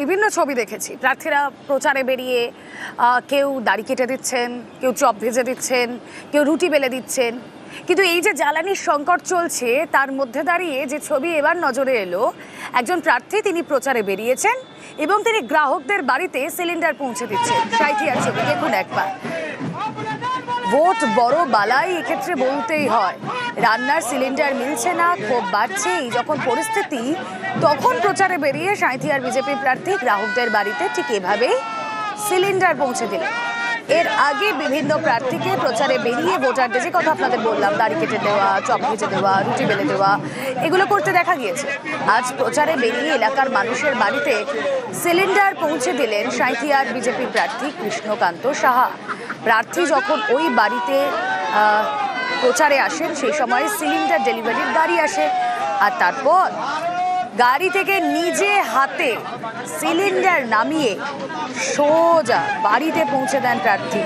বিভিন্ন ছবি দেখেছি প্রার্থীরা প্রচারে বেরিয়ে কেউ দাড়ি কেটে দিচ্ছেন, কেউ চপ ভেজে দিচ্ছেন, কেউ রুটি বেলে দিচ্ছেন। কিন্তু এই যে জ্বালানির সংকট চলছে তার মধ্যে দাঁড়িয়ে যে ছবি এবার নজরে এলো, একজন প্রার্থী তিনি প্রচারে বেরিয়েছেন এবং তিনি গ্রাহকদের বাড়িতে সিলিন্ডার পৌঁছে দিচ্ছেন। সাঁইথিয়ার ছবি দেখুন একবার। ভোট বড় বালাই এক্ষেত্রে বলতেই হয়। রান্নার সিলিন্ডার মিলছে না, ক্ষোভ বাড়ছে। এই যখন পরিস্থিতি, তখন প্রচারে বেরিয়ে সাঁইথিয়ার বিজেপি প্রার্থী গ্রাহকদের বাড়িতে ঠিক এভাবেই সিলিন্ডার পৌঁছে দিলেন। এর আগে বিভিন্ন প্রার্থীকে প্রচারে বেরিয়ে ভোটারদের যে কথা আপনাদের বললাম, দাড়ি কেটে দেওয়া, চপ ভেজে দেওয়া, রুটি বেলে দেওয়া, এগুলো করতে দেখা গিয়েছে। আজ প্রচারে বেরিয়ে এলাকার মানুষের বাড়িতে সিলিন্ডার পৌঁছে দিলেন সাঁইথিয়ার বিজেপি প্রার্থী কৃষ্ণকান্ত সাহা। প্রার্থী যখন ওই বাড়িতে প্রচারে আসেন সেই সময় সিলিন্ডার ডেলিভারির গাড়ি আসে, আর তারপর গাড়ি থেকে নিজে হাতে সিলিন্ডার নামিয়ে সোজা বাড়িতে পৌঁছে দেন প্রার্থী।